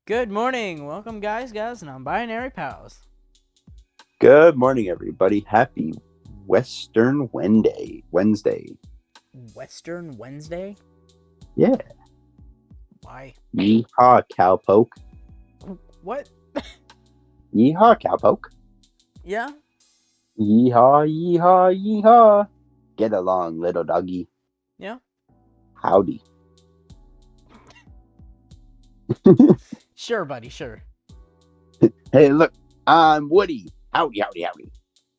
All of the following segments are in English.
Good morning. Welcome, guys, non-binary pals. Good morning, everybody. Happy Western Wednesday. Western Wednesday? Yeah. Why? Yeehaw, cowpoke. What? Yeehaw, cowpoke. Yeah? Yeehaw, yeehaw, yeehaw. Get along, little doggy. Yeah? Howdy. Sure, buddy, sure. Hey, look, I'm Woody. Howdy, howdy,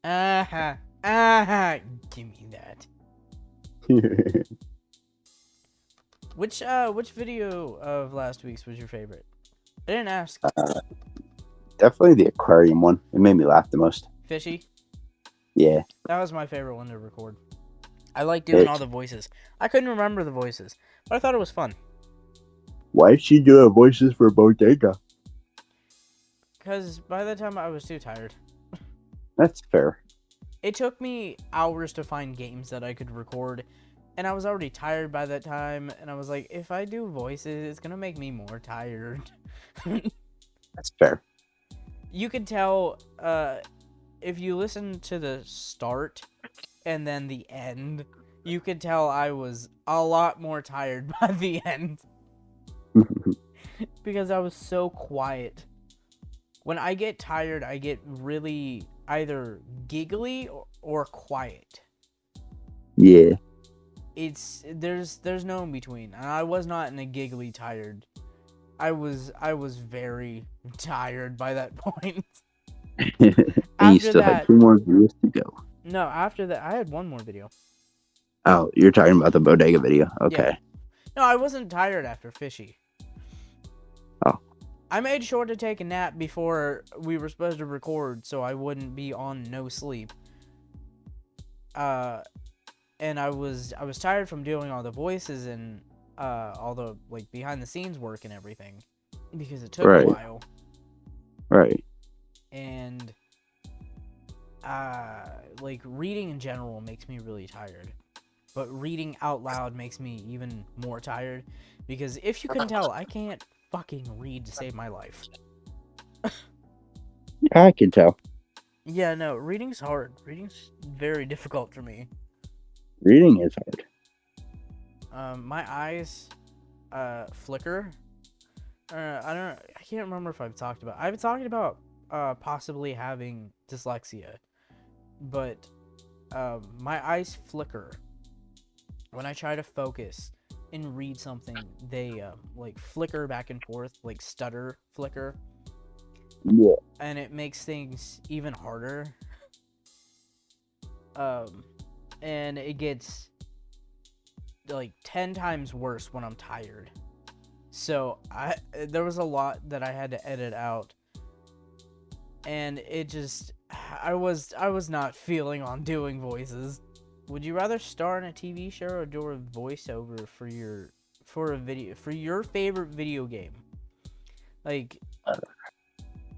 howdy. Give me that. Which video of last week's was your favorite? I didn't ask. Definitely the aquarium one. It made me laugh the most. Fishy? Yeah. That was my favorite one to record. I like doing all the voices. I couldn't remember the voices, but I thought it was fun. Why did she do voices for Bodega? Because by the time I was too tired. That's fair. It took me hours to find games that I could record, and I was already tired by that time, and I was like, if I do voices, it's going to make me more tired. That's fair. You could tell, if you listen to the start and then the end, you could tell I was a lot more tired by the end. Because I was so quiet. When I get tired, I get really either giggly or quiet. Yeah. There's no in between. And I was not in a giggly tired. I was very tired by that point. And you still had 2 more videos to go. No, after that I had one more video. Oh, you're talking about the bodega video. Okay. Yeah. No, I wasn't tired after Fishy. Oh. I made sure to take a nap before we were supposed to record so I wouldn't be on no sleep. And I was tired from doing all the voices and all the like behind the scenes work and everything because it took a while. Right. And like reading in general makes me really tired. But reading out loud makes me even more tired because if you can tell, I can't fucking read to save my life. Yeah, I can tell. Yeah, no, reading's hard. Reading's very difficult for me. Reading is hard. My eyes flicker. I can't remember if I've talked about possibly having dyslexia, but my eyes flicker when I try to focus and read something. They like flicker back and forth, like stutter flicker. Yeah. And it makes things even harder. And it gets like 10 times worse when I'm tired. So there was a lot that I had to edit out, and it just I was not feeling on doing voices. Would you rather star in a TV show or do a voiceover for your favorite video game? Like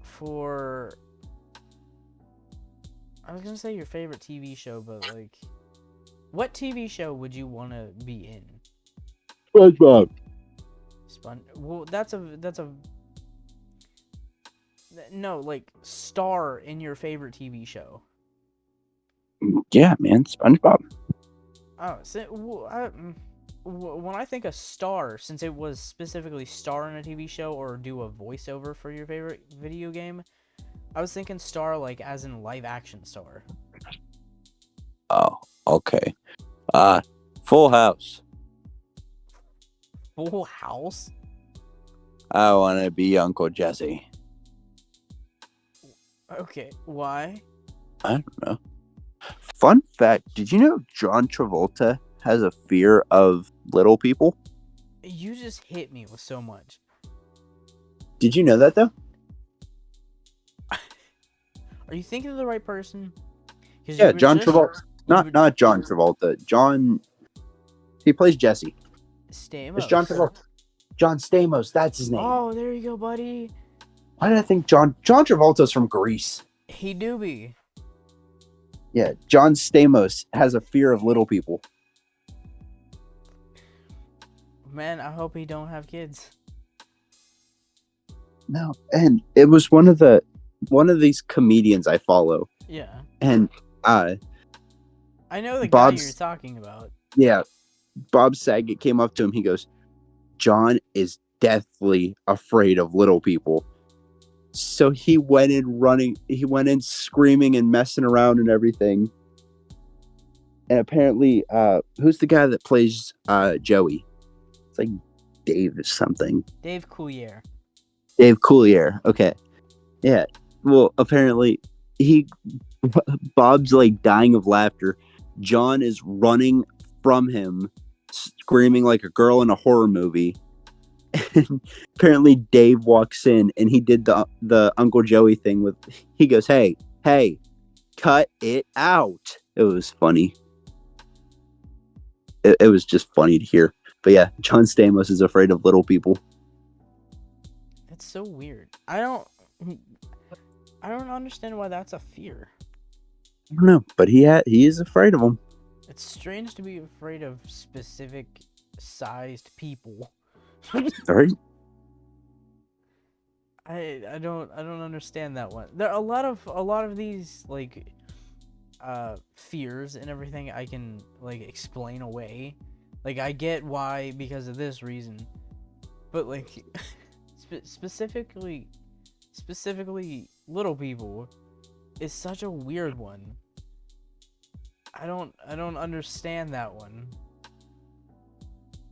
for I was gonna say your favorite TV show, but like, what TV show would you want to be in? SpongeBob. Well, that's a no, like star in your favorite TV show. Yeah, man, SpongeBob. Oh, so, when I think of star, since it was specifically star in a TV show or do a voiceover for your favorite video game, I was thinking star like as in live action star. Oh, okay. Full House. Full House? I want to be Uncle Jesse. Okay, why? I don't know. Fun fact, did you know John Travolta has a fear of little people? You just hit me with so much. Did you know that, though? Are you thinking of the right person? Yeah, John Travolta. Not John Travolta. John... He plays Jesse. Stamos. It's John Travolta. John Stamos, that's his name. Oh, there you go, buddy. Why did I think John Travolta's from Greece? He do be. Yeah, John Stamos has a fear of little people. Man, I hope he don't have kids. No, and it was one of these comedians I follow, Yeah. and I know the guy you're Bob's talking about. yeah, Bob Saget came up to him. He goes, "John is deathly afraid of little people." So he went in running. He went in screaming and messing around and everything. And apparently, who's the guy that plays Joey? It's like Dave or something. Dave Coulier. Dave Coulier. Okay. Yeah. Well, apparently, he Bob's like dying of laughter. John is running from him, screaming like a girl in a horror movie. And apparently, Dave walks in and he did the Uncle Joey thing with. He goes, "Hey, hey, cut it out." It was funny. It was just funny to hear. But yeah, John Stamos is afraid of little people. That's so weird. I don't understand why that's a fear. I don't know, but he is afraid of them. It's strange to be afraid of specific sized people. All right. I don't understand that one. There are a lot of these like fears and everything I can like explain away. Like I get why because of this reason. But like specifically little people is such a weird one. I don't understand that one.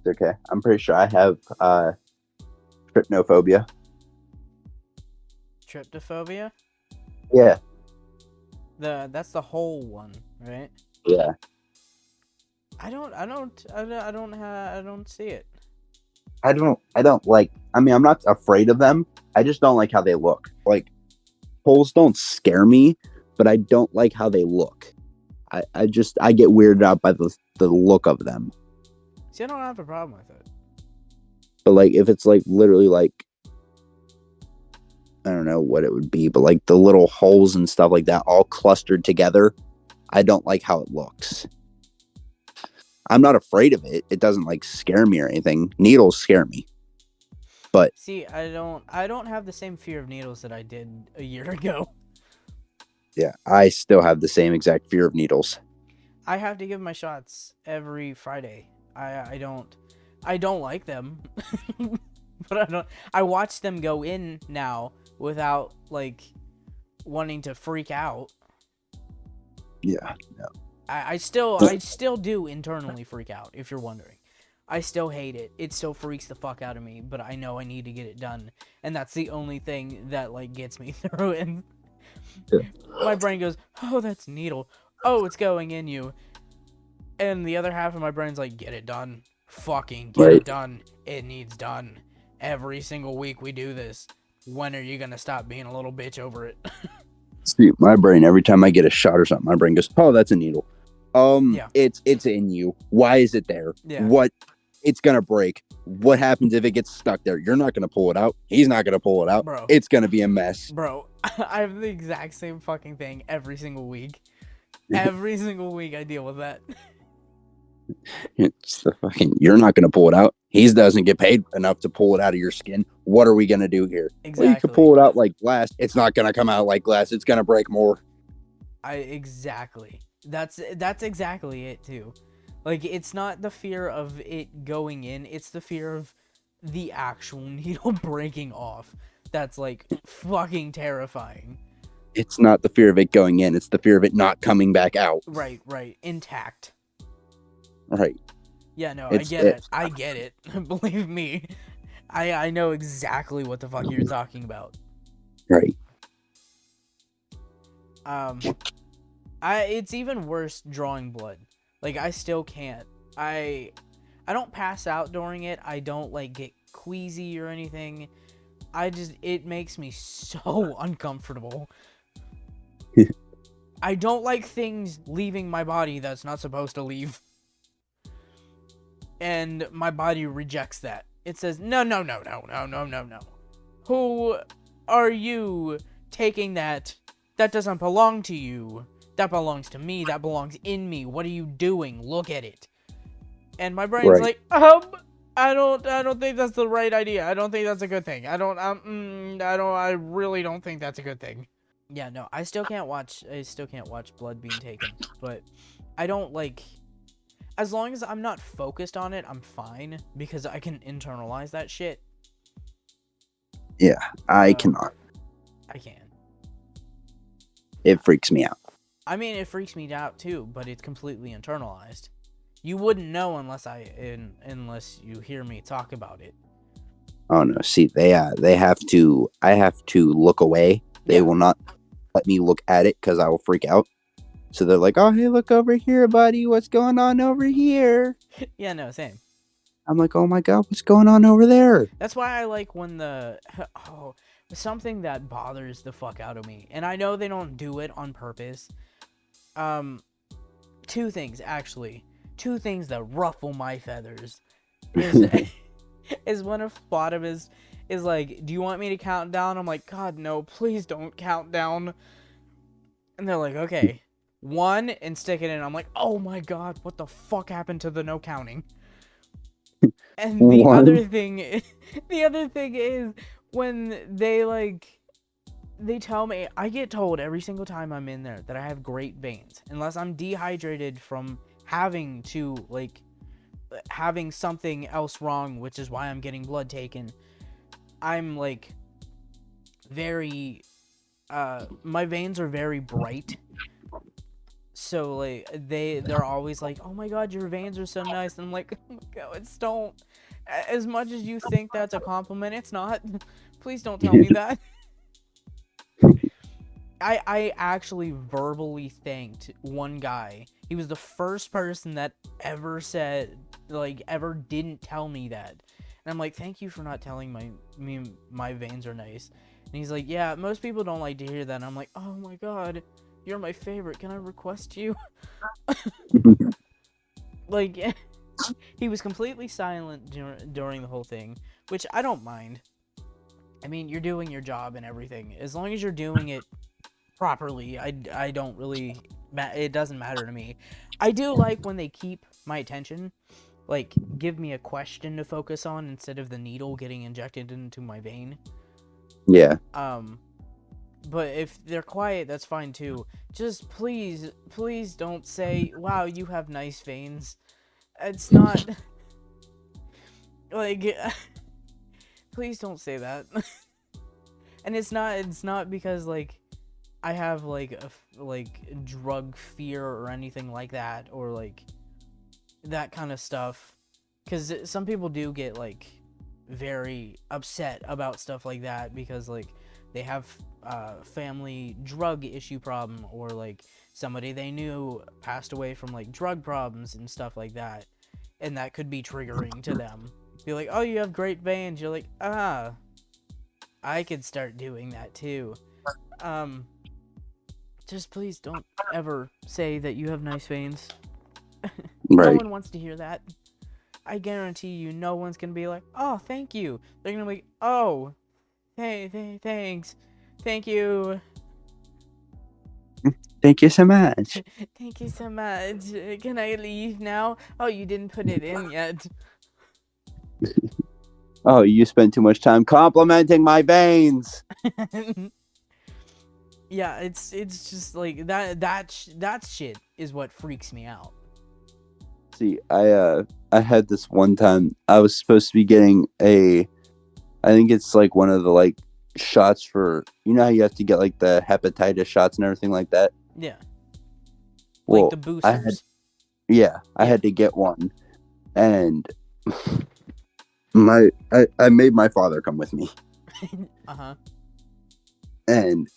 Okay. I'm pretty sure I have trypnophobia. Tryptophobia? Yeah. That's the whole one, right? Yeah. I don't see it. I don't like, I mean, I'm not afraid of them. I just don't like how they look. Like, holes don't scare me, but I don't like how they look. I get weirded out by the look of them. See, I don't have a problem with it. But like, if it's like literally like, I don't know what it would be, but like the little holes and stuff like that all clustered together, I don't like how it looks. I'm not afraid of it. It doesn't like scare me or anything. Needles scare me. But see, I don't have the same fear of needles that I did a year ago. yeah, I still have the same exact fear of needles. I have to give my shots every Friday. I don't like them. But I watch them go in now without like wanting to freak out. Yeah. No. I still do internally freak out, if you're wondering. I still hate it. It still freaks the fuck out of me, but I know I need to get it done. And that's the only thing that like gets me through it. Yeah. My brain goes, "Oh, that's needle. Oh, it's going in you." And the other half of my brain's like, "Get it done. Fucking get it done. It needs done. Every single week we do this. When are you gonna stop being a little bitch over it?" See, my brain, every time I get a shot or something, my brain goes, "Oh, that's a needle. Yeah. It's in you. Why is it there? Yeah. What? It's gonna break. What happens if it gets stuck there? You're not gonna pull it out. He's not gonna pull it out. Bro. It's gonna be a mess." Bro, I have the exact same fucking thing every single week. Every single week I deal with that. It's the fucking, you're not gonna pull it out. He doesn't get paid enough to pull it out of your skin. What are we gonna do here? Exactly. Well, you could pull it out like glass. It's not gonna come out like glass. It's gonna break more. Exactly. That's exactly it too. Like, it's not the fear of it going in, it's the fear of the actual needle breaking off. That's like fucking terrifying. It's not the fear of it going in, it's the fear of it not coming back out. Right. Intact. Right. Yeah, no, I get it. Believe me. I know exactly what the fuck you're talking about. Right. It's even worse drawing blood. Like, I still can't. I don't pass out during it. I don't like get queasy or anything. It makes me so uncomfortable. I don't like things leaving my body that's not supposed to leave. And my body rejects that. It says, no. Who are you taking that? That doesn't belong to you. That belongs to me. That belongs in me. What are you doing? Look at it. And my brain's like, I don't think that's the right idea. I don't think that's a good thing. I really don't think that's a good thing. Yeah, no, I still can't watch blood being taken, but I don't like, as long as I'm not focused on it, I'm fine because I can internalize that shit. Yeah, I cannot. I can. It freaks me out. I mean, it freaks me out too, but it's completely internalized. You wouldn't know unless you hear me talk about it. Oh no! See, they have to. I have to look away. They will not let me look at it because I will freak out. So they're like, "Oh, hey, look over here, buddy. What's going on over here?" Yeah, no, same. I'm like, "Oh my god, what's going on over there?" That's why I like when something that bothers the fuck out of me, and I know they don't do it on purpose. Two things that ruffle my feathers is is when a bottom is like, do you want me to count down? I'm like, God, no, please don't count down. And they're like, okay, 1, and stick it in. I'm like, oh my God, what the fuck happened to the no counting? And the other thing is when they tell me, I get told every single time I'm in there that I have great veins, unless I'm dehydrated from having something else wrong, which is why I'm getting blood taken. I'm like very my veins are very bright, so like they're always like, oh my God, your veins are so nice, and I'm like, oh my God, it's don't, as much as you think that's a compliment, it's not. Please don't tell me that. I actually verbally thanked one guy. He was the first person that ever didn't tell me that. And I'm like, thank you for not telling my veins are nice. And he's like, yeah, most people don't like to hear that. And I'm like, oh my God, you're my favorite. Can I request you? Like, he was completely silent during the whole thing, which I don't mind. I mean, you're doing your job and everything. As long as you're doing it properly, I don't really, it doesn't matter to me. I do like when they keep my attention, like give me a question to focus on instead of the needle getting injected into my vein. Yeah. But if they're quiet, that's fine too. Just please don't say, wow, you have nice veins. It's not like please don't say that. And it's not because like I have like drug fear or anything like that, or like that kind of stuff, because some people do get like very upset about stuff like that because like they have family drug issue problem, or like somebody they knew passed away from like drug problems and stuff like that, and that could be triggering to them. Be like, oh, you have great veins. You're like, I could start doing that too. Just please don't ever say that you have nice veins. Right. No one wants to hear that. I guarantee you, no one's gonna be like, oh, thank you. They're gonna be like, oh, thanks. Thank you. Thank you so much. Thank you so much. Can I leave now? Oh, you didn't put it in yet. Oh, you spent too much time complimenting my veins. Yeah, it's just like that shit is what freaks me out. See, I had this one time. I was supposed to be getting I think it's like one of the like shots for, you know how you have to get like the hepatitis shots and everything like that. Yeah. Well, like the boosters. I had to get one, and I made my father come with me. And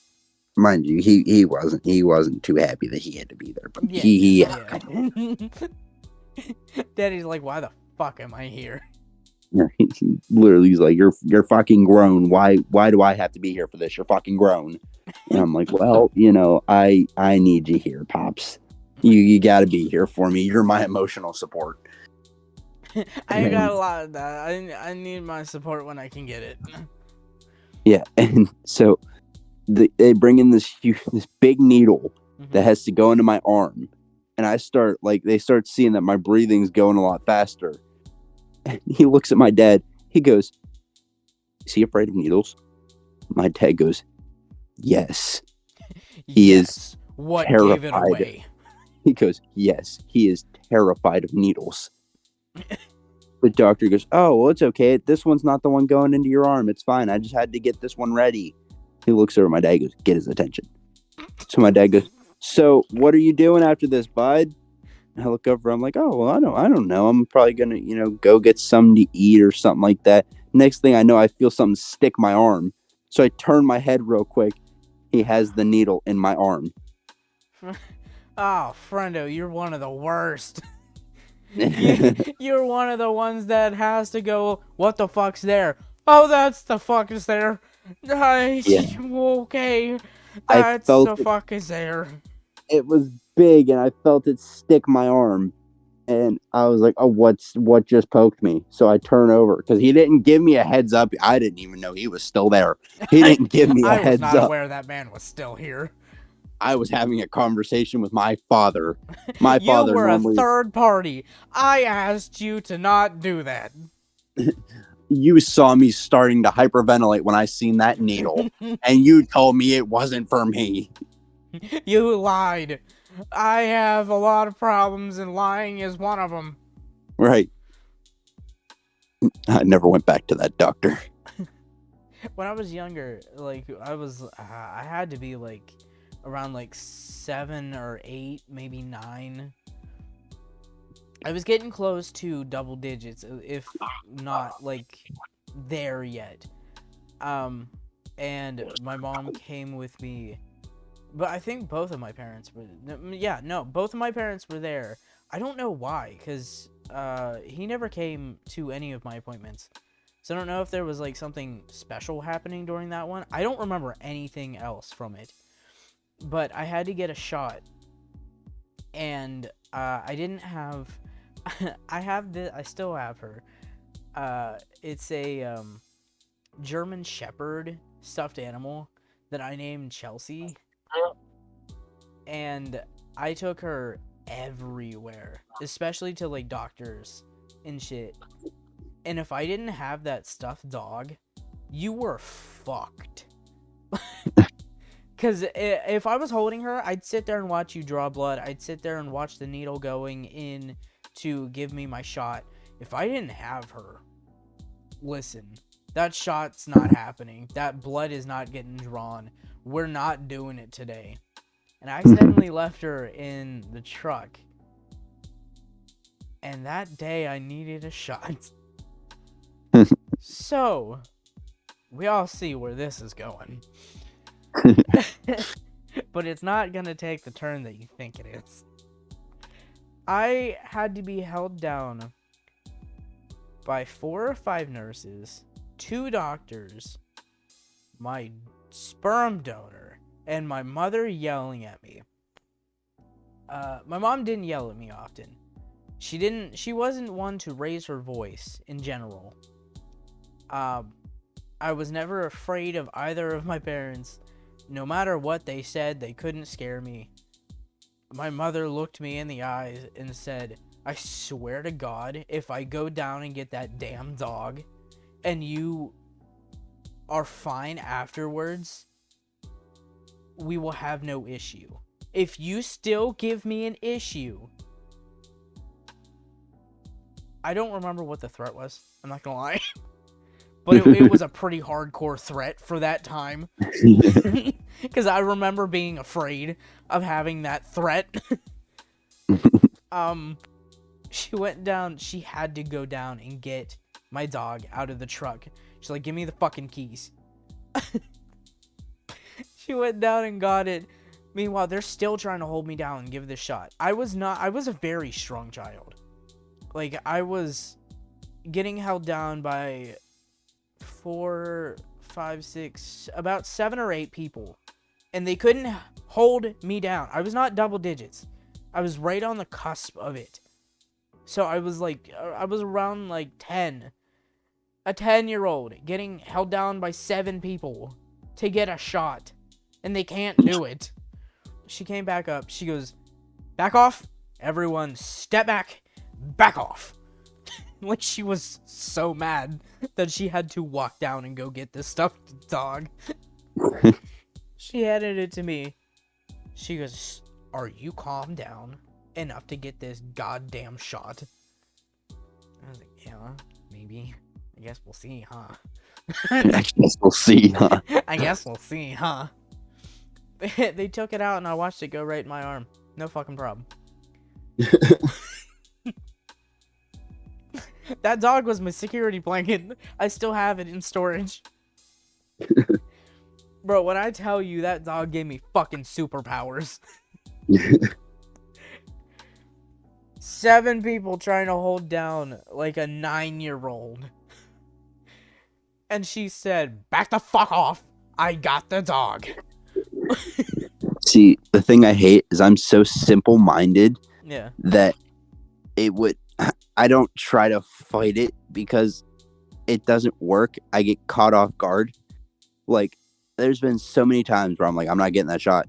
mind you, he wasn't too happy that he had to be there, but he Daddy's like, why the fuck am I here? Literally, he's like, you're fucking grown. Why do I have to be here for this? You're fucking grown. And I'm like, well, I need you here, Pops. You got to be here for me. You're my emotional support. I got a lot of that. I need my support when I can get it. Yeah, and so they bring in this big needle that has to go into my arm, and they start seeing that my breathing's going a lot faster, And he looks at my dad. He goes, "Is he afraid of needles?" My dad goes, "Yes." He is Yes. What gave it terrified. away? He goes, "Yes, he is terrified of needles." The doctor goes, "Oh, well, it's okay. This one's not the one going into your arm. It's fine. I just had to get this one ready." He looks over at my dad and goes, "Get his attention." So my dad goes, "So what are you doing after this, bud?" I look over. I'm like, "Oh, well, I don't know. I'm probably gonna, go get something to eat or something like that." Next thing I know, I feel something stick my arm. So I turn my head real quick. He has the needle in my arm. Oh, friendo, you're one of the worst. Yeah. You're one of the ones that has to go, what the fuck's there? Oh, that's the fuck is there. Okay, I that's felt the fuck is there. it was big, and I felt it stick my arm. And I was like, "Oh, what just poked me?" So I turn over because he didn't give me a heads up. I didn't even know he was still there. He didn't give me a I was heads not up. aware that man was still here. I was having a conversation with my father. My You father were a normally, third party. I asked you to not do that. you saw me starting to hyperventilate when I seen that needle, and you told me it wasn't for me. You lied. I have a lot of problems, and lying is one of them. Right. I never went back to that doctor. When I was younger, like I had to be like around like 7 or 8, maybe 9. I was getting close to double digits, if not like there yet. And my mom came with me, but I think both of my parents were. Yeah, no, both of my parents were there. I don't know why, cause he never came to any of my appointments. So I don't know if there was like something special happening during that one. I don't remember anything else from it. But I had to get a shot. And I didn't have I still have her. It's a German Shepherd stuffed animal that I named Chelsea. And I took her everywhere, especially to like doctors and shit. And if I didn't have that stuffed dog, you were fucked. Because if I was holding her, I'd sit there and watch you draw blood. I'd sit there and watch the needle going in to give me my shot. If I didn't have her, listen, that shot's not happening. That blood is not getting drawn. We're not doing it today. And I accidentally left her in the truck. And that day I needed a shot. So, we all see where this is going. But it's not gonna take the turn that you think it is. I had to be held down by 4 or 5 nurses, 2 doctors, my sperm donor, and my mother yelling at me. My mom didn't yell at me often. She wasn't one to raise her voice in general. I was never afraid of either of my parents. No matter what they said, they couldn't scare me. My mother looked me in the eyes and said, "I swear to God, if I go down and get that damn dog, and you are fine afterwards, we will have no issue. If you still give me an issue..." I don't remember what the threat was. I'm not gonna lie. But it was a pretty hardcore threat for that time. Because I remember being afraid of having that threat. She went down. She had to go down and get my dog out of the truck. She's like, "Give me the fucking keys." She went down and got it. Meanwhile, they're still trying to hold me down and give this shot. I was a very strong child. Like, I was getting held down by 4, 5, 6, about 7 or 8 people. And they couldn't hold me down. I was not double digits. I was right on the cusp of it. So I was around like 10. A 10-year-old getting held down by 7 people to get a shot. And they can't do it. She came back up. She goes, "Back off. Everyone step back. Back off." Like, she was so mad that she had to walk down and go get this stuffed dog. She handed it to me. She goes, "Are you calm down enough to get this goddamn shot?" I was like, "Yeah, maybe. I guess we'll see, huh?" I guess we'll see, huh? I guess we'll see, huh? They took it out and I watched it go right in my arm. No fucking problem. That dog was my security blanket. I still have it in storage. Bro, when I tell you that dog gave me fucking superpowers. 7 people trying to hold down like a 9-year-old. And she said, "Back the fuck off. I got the dog." See, the thing I hate is I'm so simple-minded Yeah. that I don't try to fight it because it doesn't work. I get caught off guard. Like, there's been so many times where I'm like, I'm not getting that shot.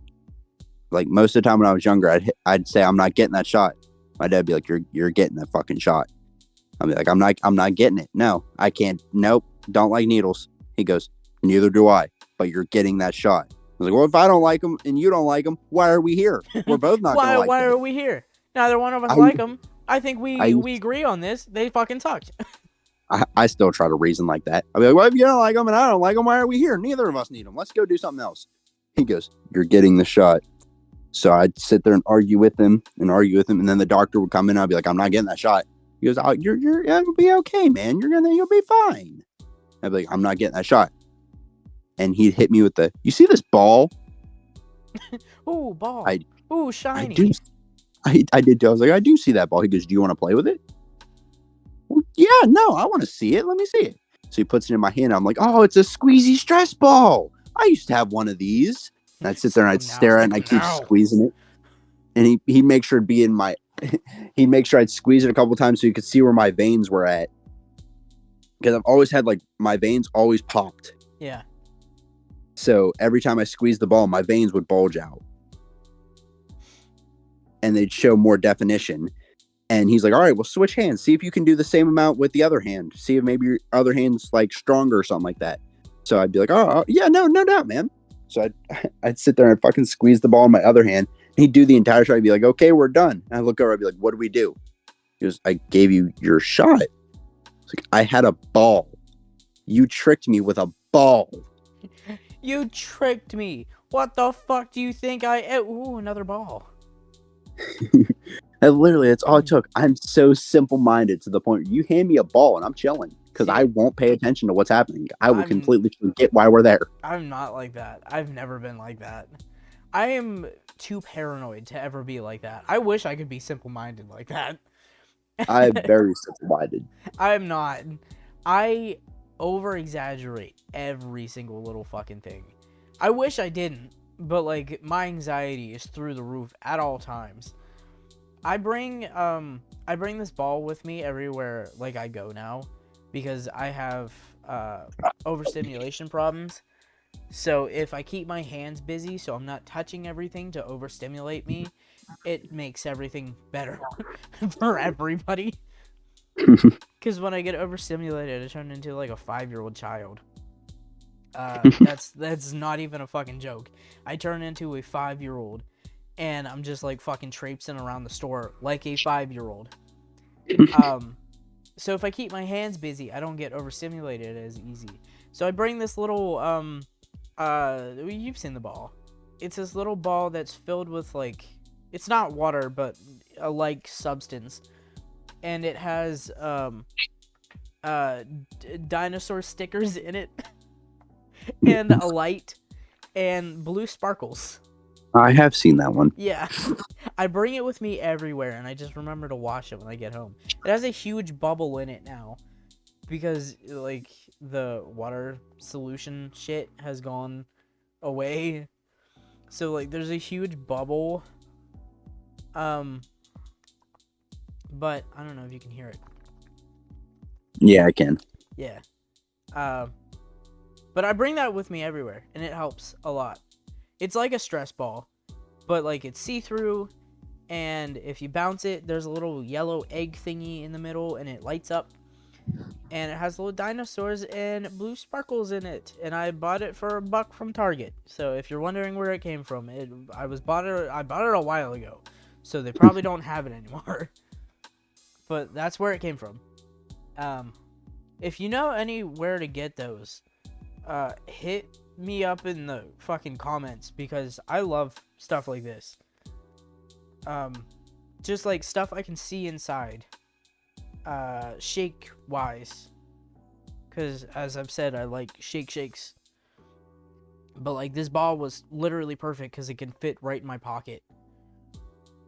Like, most of the time when I was younger, I'd say, I'm not getting that shot. My dad'd be like, you're getting that fucking shot. I'd be like, I'm not getting it. No, I can't. Nope. Don't like needles. He goes, neither do I, but you're getting that shot. I was like, well, if I don't like them and you don't like them, why are we here? We're both not going to like them. Why are we here? Neither one of us like them. I think we agree on this. They fucking sucked. I still try to reason like that. I'll be like, well, if you don't like them and I don't like them, why are we here? Neither of us need them. Let's go do something else. He goes, you're getting the shot. So I'd sit there and argue with him. And then the doctor would come in and I'd be like, I'm not getting that shot. He goes, oh, it'll be okay, man. You'll be fine. I'd be like, I'm not getting that shot. And he'd hit me with you see this ball? Ooh, ball. Ooh, shiny. I did. I was like, I do see that ball. He goes, do you want to play with it? Well, yeah, no, I want to see it. Let me see it. So he puts it in my hand. I'm like, oh, it's a squeezy stress ball. I used to have one of these. And I'd sit there and I'd stare at it and I'd keep squeezing it. And he'd make sure it'd be in my, he'd make sure I'd squeeze it a couple times so you could see where my veins were at. Because I've always had my veins always popped. Yeah. So every time I squeezed the ball, my veins would bulge out. And they'd show more definition. And he's like, all right, well, switch hands. See if you can do the same amount with the other hand. See if maybe your other hand's stronger or something like that. So I'd be like, oh, yeah, no doubt, man. So I'd sit there and fucking squeeze the ball in my other hand. And he'd do the entire shot. He'd be like, okay, we're done. And I'd look over. I'd be like, what do we do? He goes, I gave you your shot. It's like, I had a ball. You tricked me with a ball. You tricked me. What the fuck do you think Ooh, another ball. And literally, that's all it took. I'm so simple-minded to the point where you hand me a ball and I'm chilling because I won't pay attention to what's happening. I will completely forget why we're there. I'm not like that. I've never been like that. I am too paranoid to ever be like that. I wish I could be simple-minded like that. I'm very simple-minded. I'm not. I over-exaggerate every single little fucking thing. I wish I didn't, but my anxiety is through the roof at all times. I bring this ball with me everywhere I go now because I have overstimulation problems. So if I keep my hands busy so I'm not touching everything to overstimulate me, it makes everything better for everybody. Because when I get overstimulated, I turn into a 5-year-old child. That's not even a fucking joke. I turn into a 5-year-old. And I'm just fucking traipsing around the store like a 5-year-old. So if I keep my hands busy, I don't get overstimulated as easy. So I bring this little you've seen the ball. It's this little ball that's filled with it's not water but a substance, and it has dinosaur stickers in it, and a light, and blue sparkles. I have seen that one. Yeah. I bring it with me everywhere, and I just remember to wash it when I get home. It has a huge bubble in it now because, the water solution shit has gone away. So, there's a huge bubble. But I don't know if you can hear it. Yeah, I can. Yeah. But I bring that with me everywhere, and it helps a lot. It's like a stress ball, but it's see-through, and if you bounce it, there's a little yellow egg thingy in the middle, and it lights up. and it has little dinosaurs and blue sparkles in it. And I bought it for $1 from Target. So if you're wondering where it came from, I bought it a while ago, so they probably don't have it anymore. But that's where it came from. If you know anywhere to get those, hit me up in the fucking comments, because I love stuff like this. Just like stuff I can see inside. Shake wise, because as I've said, I like shakes. But like this ball was literally perfect because it can fit right in my pocket,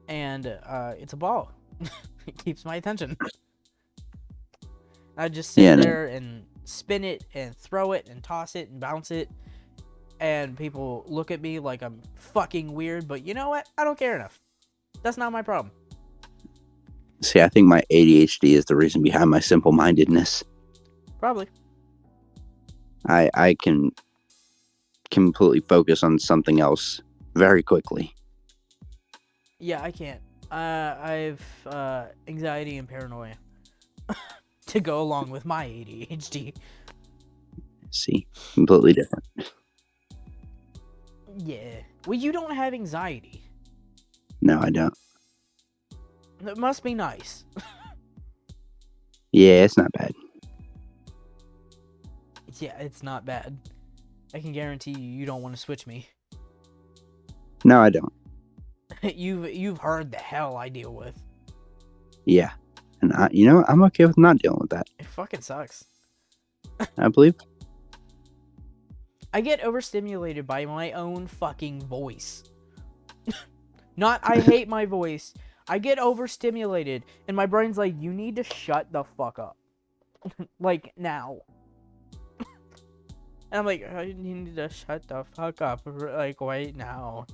and it's a ball. It keeps my attention. I just sit there and spin it and throw it and toss it and bounce it, and people look at me like I'm fucking weird, but you know what? I don't care enough. That's not my problem. See, I think my ADHD is the reason behind my simple-mindedness. Probably. I can completely focus on something else very quickly. Yeah, I can't. I've anxiety and paranoia to go along with my ADHD. See, completely different. Yeah. Well, you don't have anxiety. No, I don't. It must be nice. Yeah, it's not bad. Yeah, it's not bad. I can guarantee you don't want to switch me. No, I don't. You've heard the hell I deal with. Yeah. And I'm okay with not dealing with that. It fucking sucks. I believe. I get overstimulated by my own fucking voice. Not I hate my voice. I get overstimulated, and my brain's like, you need to shut the fuck up. Like, now. And I'm like, I need to shut the fuck up, like, right now.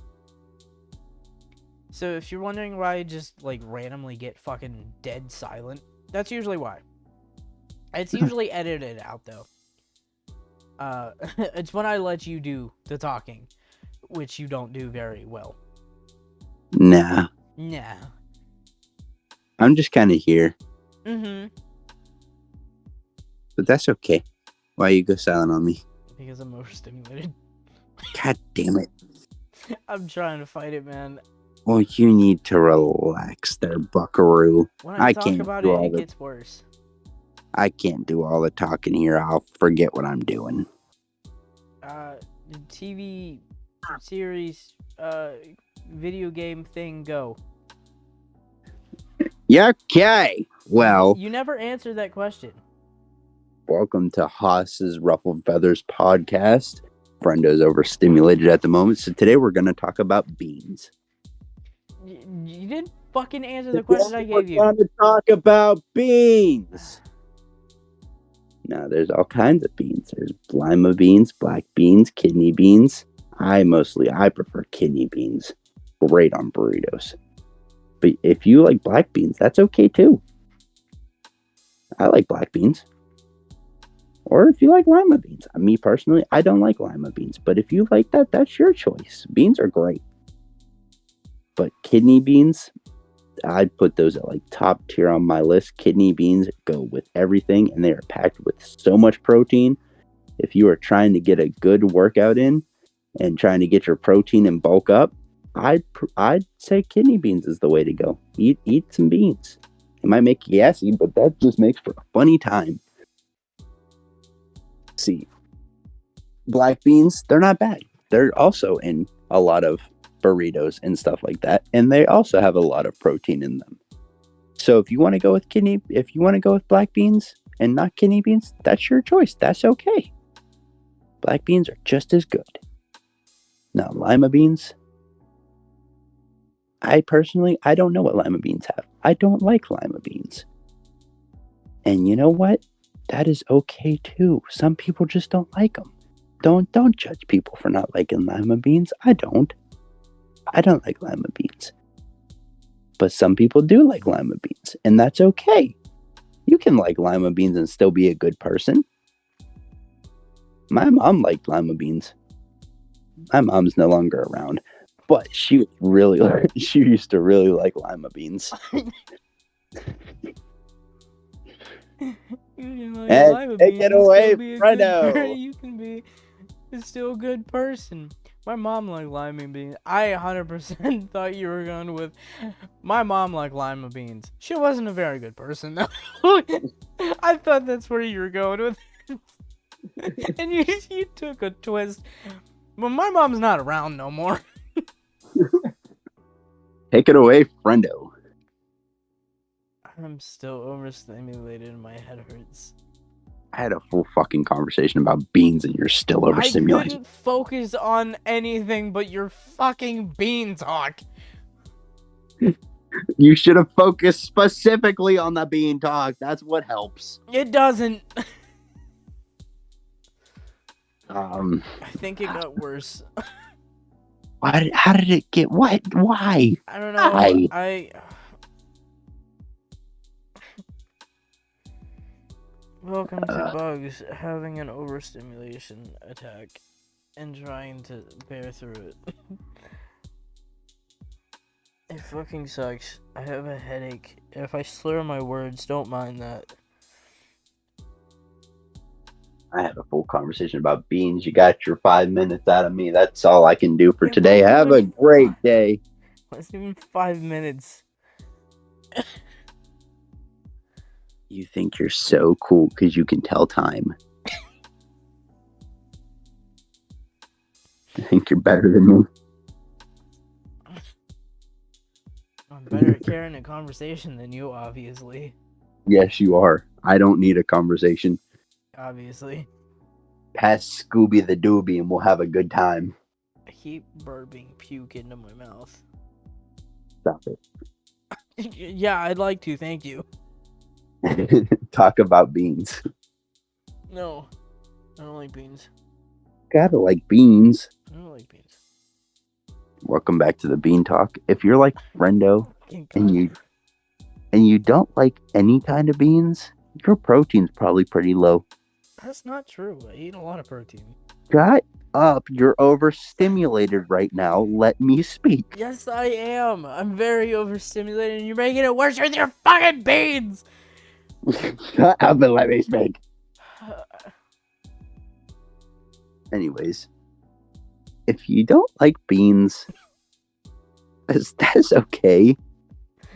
So if you're wondering why I just, like, randomly get fucking dead silent, that's usually why. It's usually edited out, though. It's when I let you do the talking, which you don't do very well. Nah. I'm just kind of here. Mm-hmm. But that's okay. Why you go silent on me? Because I'm overstimulated. God damn it. I'm trying to fight it, man. Well, you need to relax there, buckaroo. When I talk about it, it gets worse. I can't do all the talking here. I'll forget what I'm doing. TV series, video game thing, go. Yeah, okay. Well, you never answered that question. Welcome to Haas's Ruffled Feathers podcast. Brendo's overstimulated at the moment, so today we're going to talk about beans. You didn't fucking answer the question I gave you. We're going to talk about beans. Now, there's all kinds of beans. There's lima beans, black beans, kidney beans. I prefer kidney beans. Great on burritos. But if you like black beans, that's okay too. I like black beans. Or if you like lima beans. Me personally, I don't like lima beans. But if you like that, that's your choice. Beans are great. But kidney beans, I'd put those at like top tier on my list. Kidney beans go with everything, and they are packed with so much protein. If you are trying to get a good workout in and trying to get your protein and bulk up, I'd say kidney beans is the way to go. Eat some beans. It might make you gassy, but that just makes for a funny time. See, black beans, they're not bad. They're also in a lot of burritos and stuff like that, and they also have a lot of protein in them. So if you want to go with black beans and not kidney beans, that's your choice. That's okay. Black beans are just as good. Now, lima beans, I don't know what lima beans have. I don't like lima beans. And you know what? That is okay too. Some people just don't like them. Don't judge people for not liking lima beans. I don't like lima beans. But some people do like lima beans, and that's okay. You can like lima beans and still be a good person. My mom liked lima beans. My mom's no longer around, but she used to really like lima beans. You can like And lima take beans it and still away, be a good Fredo. You can be still a good person. My mom liked lima beans. I 100% thought you were going with. My mom liked lima beans. She wasn't a very good person though. I thought that's where you were going with. And you took a twist. But my mom's not around no more. Take it away, Frendo. I'm still overstimulated and my head hurts. I had a full fucking conversation about beans and you're still I overstimulated. couldn't focus on anything but your fucking bean talk. You should have focused specifically on the bean talk. That's what helps. It doesn't. Um, I think it got worse. how did it get? What? Why? I don't know. Why? Welcome to Bugz having an overstimulation attack and trying to bear through it. It fucking sucks. I have a headache. If I slur my words, don't mind that. I had a full conversation about beans. You got your 5 minutes out of me. That's all I can do for It today. wasn't Have a even great day. It wasn't even 5 minutes. You think you're so cool because you can tell time. I think you're better than me. I'm better at carrying a conversation than you, obviously. Yes, you are. I don't need a conversation. Obviously. Pass Scooby the Doobie and we'll have a good time. I keep burping puke into my mouth. Stop it. Yeah, I'd like to, thank you. Talk about beans. No, I don't like beans. Gotta like beans. I don't like beans. Welcome back to the Bean Talk. If you're like Frendo and you don't like any kind of beans, your protein's probably pretty low. That's not true. I eat a lot of protein. Shut up. You're overstimulated right now. Let me speak. Yes, I am. I'm very overstimulated and you're making it worse with your fucking beans! Shut up and let me speak. Anyways, if you don't like beans, that's okay.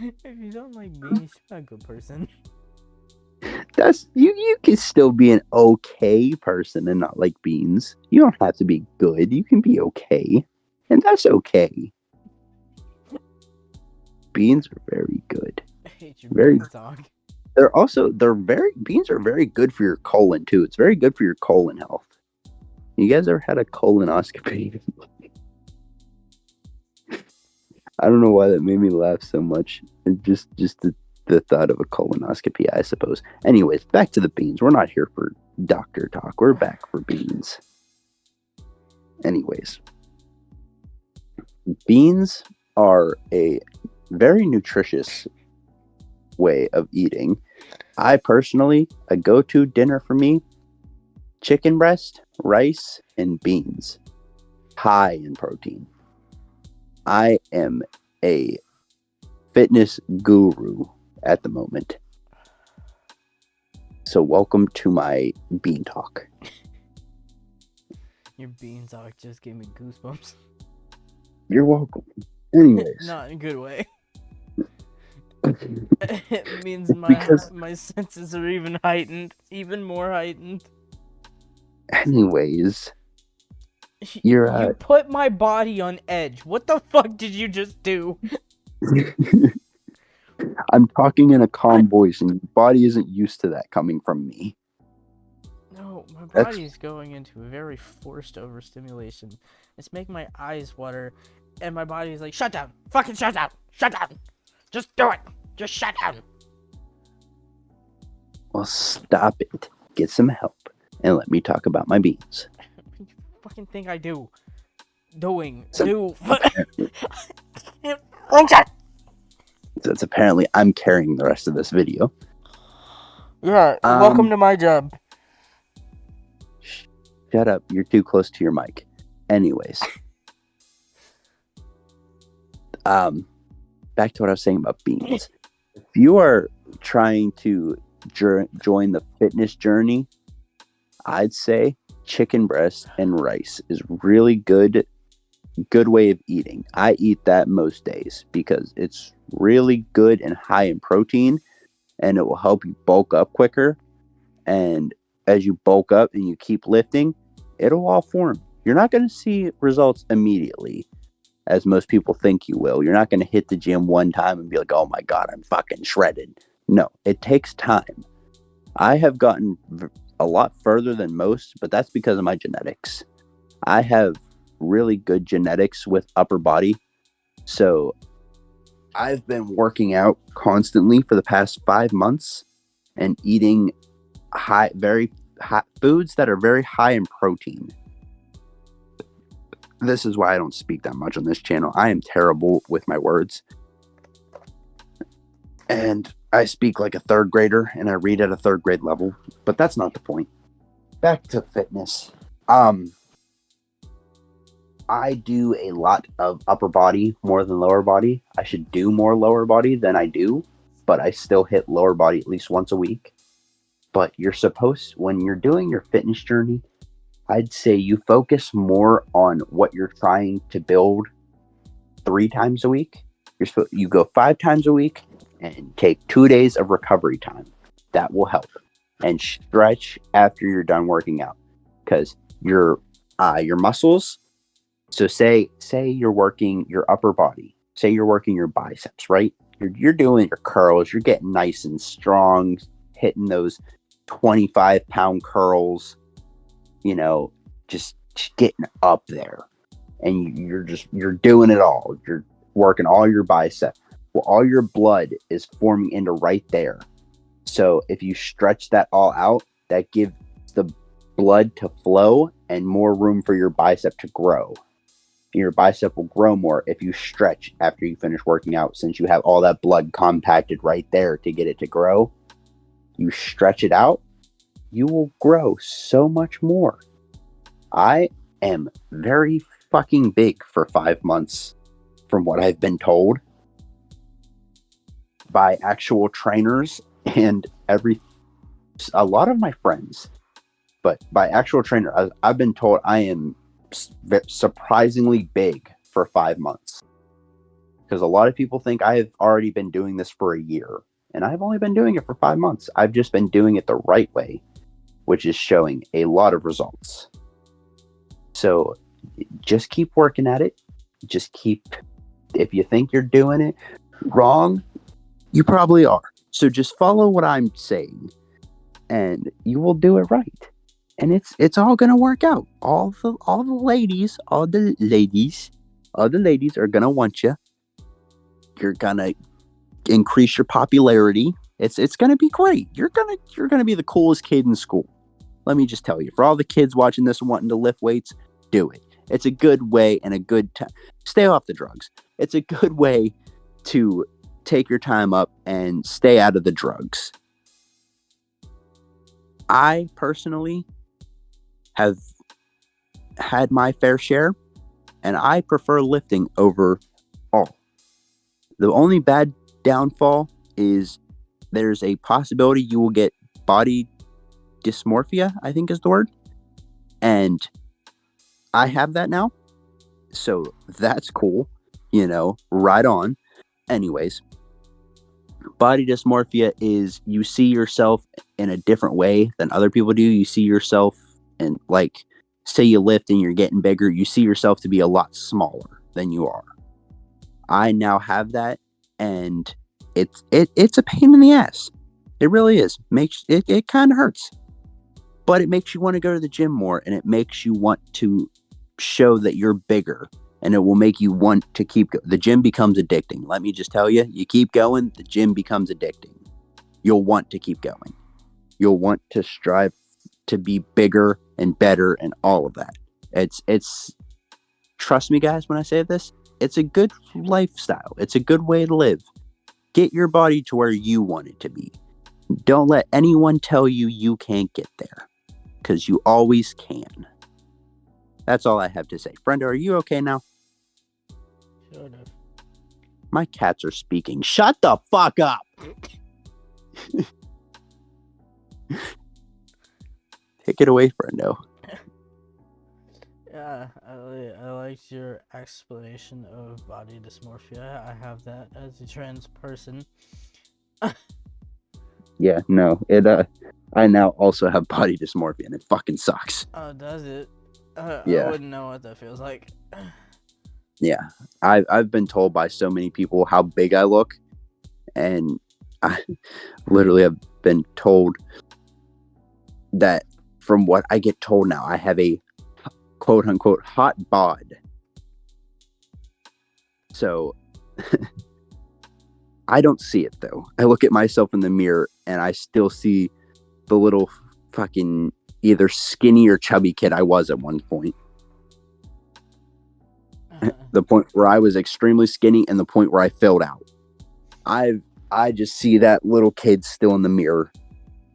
If you don't like beans, you're not a good person. That's you can still be an okay person and not like beans. You don't have to be good. You can be okay. And that's okay. Beans are very good. I hate your beans talk. Beans are very good for your colon too. It's very good for your colon health. You guys ever had a colonoscopy? I don't know why that made me laugh so much. Just the thought of a colonoscopy, I suppose. Anyways, back to the beans. We're not here for doctor talk. We're back for beans. Anyways, beans are a very nutritious way of eating. I personally, a go-to dinner for me, chicken breast, rice, and beans. High in protein. I am a fitness guru at the moment. So welcome to my bean talk. Your bean talk just gave me goosebumps. You're welcome. Anyways. Not in a good way. It means my senses are even heightened. Even more heightened. Anyways. You put my body on edge. What the fuck did you just do? I'm talking in a calm voice, and your body isn't used to that coming from me. No, my body's going into a very forced overstimulation. It's making my eyes water, and my body's like, shut down! Fucking shut down! Shut down! Just do it! Just shut down! Well, stop it. Get some help, and let me talk about my beans. You fucking think I do? Do. That's apparently I'm carrying the rest of this video. Yeah, welcome to my job. Shut up. You're too close to your mic. Anyways. Back to what I was saying about beans. If you are trying to join the fitness journey, I'd say chicken breast and rice is really good way of eating. I eat that most days because it's really good and high in protein, and it will help you bulk up quicker. And as you bulk up and you keep lifting, it'll all form. You're not going to see results immediately, as most people think you will. You're not going to hit the gym one time and be like, oh my God, I'm fucking shredded. No, it takes time. I have gotten a lot further than most, but that's because of my genetics. I have really good genetics with upper body. So I've been working out constantly for the past 5 months and eating very high foods that are very high in protein. This is why I don't speak that much on this channel. I am terrible with my words. And I speak like a third grader and I read at a third grade level, but that's not the point. Back to fitness. I do a lot of upper body more than lower body. I should do more lower body than I do, but I still hit lower body at least once a week. But you're supposed, when you're doing your fitness journey, I'd say you focus more on what you're trying to build 3 times a week. You go 5 times a week and take 2 days of recovery time. That will help. And stretch after you're done working out, because your muscles. So say you're working your upper body. Say you're working your biceps, right? You're doing your curls. You're getting nice and strong, hitting those 25-pound curls. You know, just getting up there, and you're doing it all. You're working all your biceps. Well, all your blood is forming into right there. So if you stretch that all out, that gives the blood to flow and more room for your bicep to grow. Your bicep will grow more if you stretch after you finish working out, since you have all that blood compacted right there to get it to grow. You stretch it out, you will grow so much more. I am very fucking big for 5 months, from what I've been told by actual trainers and a lot of my friends. But by actual trainer, I've been told I am surprisingly big for 5 months, because a lot of people think I've already been doing this for a year, and I've only been doing it for 5 months. I've just been doing it the right way, which is showing a lot of results. So just keep working at it. If you think you're doing it wrong, you probably are. So just follow what I'm saying and you will do it right. And it's all gonna work out. All the ladies are gonna want you. You're gonna increase your popularity. It's gonna be great. You're gonna be the coolest kid in school. Let me just tell you. For all the kids watching this and wanting to lift weights, do it. It's a good way and a good time. Stay off the drugs. It's a good way to take your time up and stay out of the drugs. I personally have had my fair share, and I prefer lifting over all. The only bad downfall is there's a possibility you will get body dysmorphia, I think is the word. And I have that now. So that's cool. Right on. Anyways, body dysmorphia is you see yourself in a different way than other people do. You see yourself, and like, say you lift and you're getting bigger, you see yourself to be a lot smaller than you are. I now have that, and it's a pain in the ass. It really is. It kind of hurts, but it makes you want to go to the gym more, and it makes you want to show that you're bigger, and it will make you want to keep going. The gym becomes addicting. Let me just tell you, you keep going, the gym becomes addicting. You'll want to keep going. You'll want to strive to be bigger and better and all of that. It's trust me, guys, when I say this, it's a good lifestyle. It's a good way to live. Get your body to where you want it to be. Don't let anyone tell you you can't get there, because you always can. That's all I have to say. Brenda, are you okay now? Shut up. My cats are speaking. Shut the fuck up! Take it away, friendo. Yeah, I liked your explanation of body dysmorphia. I have that as a trans person. Yeah, no, it. I now also have body dysmorphia, and it fucking sucks. Oh, does it? I Yeah, wouldn't know what that feels like. yeah. I've been told by so many people how big I look, and I literally have been told that from what I get told now, I have a quote unquote hot bod. So I don't see it though. I look at myself in the mirror and I still see the little fucking either skinny or chubby kid I was at one point. The point where I was extremely skinny and the point where I filled out. I just see that little kid still in the mirror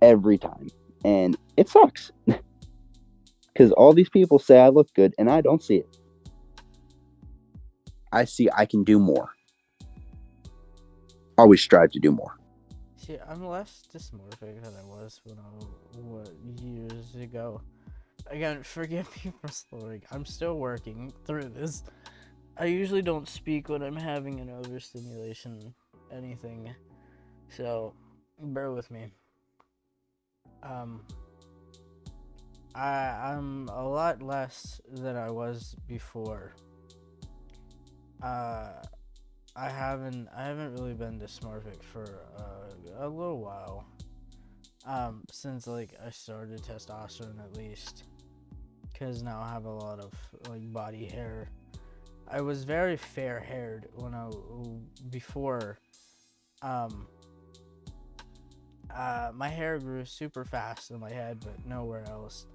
every time. And it sucks. Because all these people say I look good and I don't see it. I see I can do more. Always strive to do more. See, I'm less dysmorphic than I was years ago. Again, forgive me for slurring. I'm still working through this. I usually don't speak when I'm having an overstimulation, anything. So, bear with me. I'm a lot less than I was before. I haven't really been dysmorphic for a little while. Since like I started testosterone at least, because now I have a lot of like body hair. I was very fair haired when before. My hair grew super fast in my head, but nowhere else.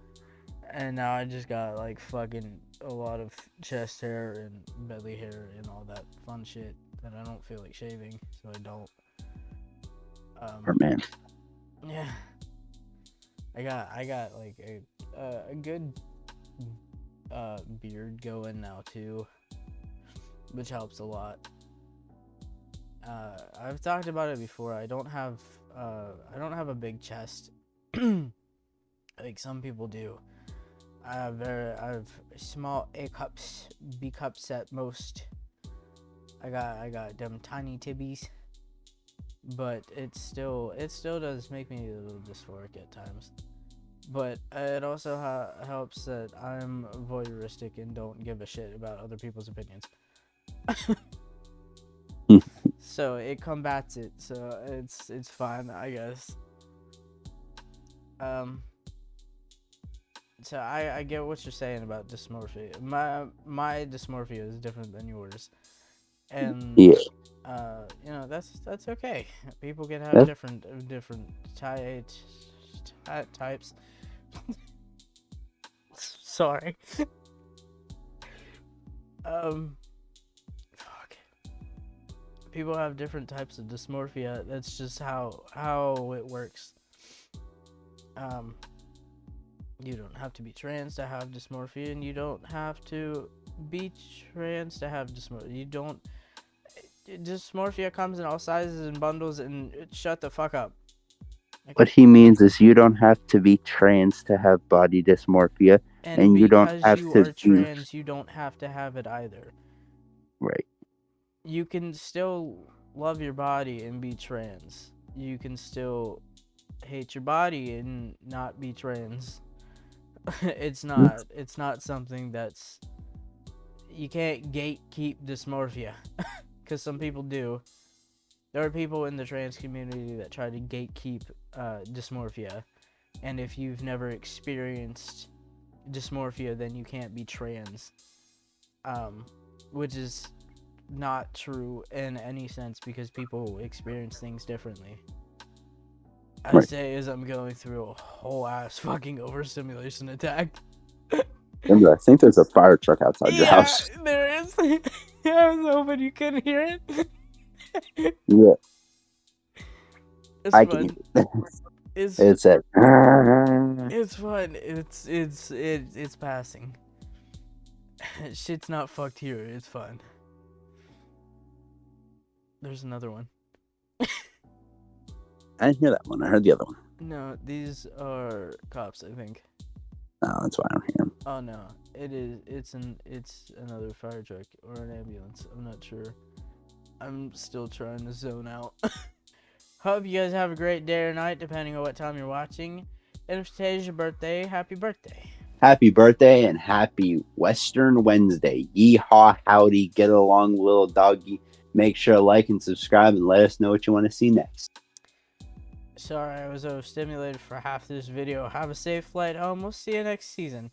And now I just got like fucking a lot of chest hair and belly hair and all that fun shit that I don't feel like shaving, so I don't. Oh, man. Yeah, I got like a good beard going now too, which helps a lot. I've talked about it before. I don't have a big chest like some people do. I have small A cups, B cups at most. I got them tiny tibbies, but it still does make me a little dysphoric at times. But it also helps that I'm voyeuristic and don't give a shit about other people's opinions. So it combats it. So it's fine, I guess. So I get what you're saying about dysmorphia. My dysmorphia is different than yours, and Yeah. That's okay. People can have That's, different types. Sorry. Fuck. People have different types of dysmorphia. That's just how it works. You don't have to be trans to have dysmorphia, and you don't have to be trans to have dysmorphia. You don't. Dysmorphia comes in all sizes and bundles, and shut the fuck up. Okay? what he means is you don't have to be trans to have body dysmorphia, And and you don't because have you to are be trans, you don't have to have it either. right. You can still love your body and be trans. You can still hate your body and not be trans. It's not something that's, you can't gatekeep dysmorphia, because some people do. There are people in the trans community that try to gatekeep dysmorphia, and if you've never experienced dysmorphia, then you can't be trans, which is not true in any sense, because people experience things differently. I Right. say as I'm going through a whole ass fucking overstimulation attack. Remember, I think there's a fire truck outside your Yeah, house. there is. I was hoping you couldn't hear it. Yeah, It's I can hear fun. it. It's It said, it's fun. It's passing. Shit's not fucked here. It's fun. There's another one. I didn't hear that one. I heard the other one. No, these are cops, I think. Oh, that's why I don't hear him. Oh no, it's another fire truck or an ambulance. I'm not sure. I'm still trying to zone out. Hope you guys have a great day or night, depending on what time you're watching. And if today's your birthday, happy birthday. Happy birthday and happy Western Wednesday. Yeehaw, howdy, get along, little doggy. Make sure to like and subscribe and let us know what you want to see next. Sorry, I was overstimulated for half this video. Have a safe flight home. We'll see you next season.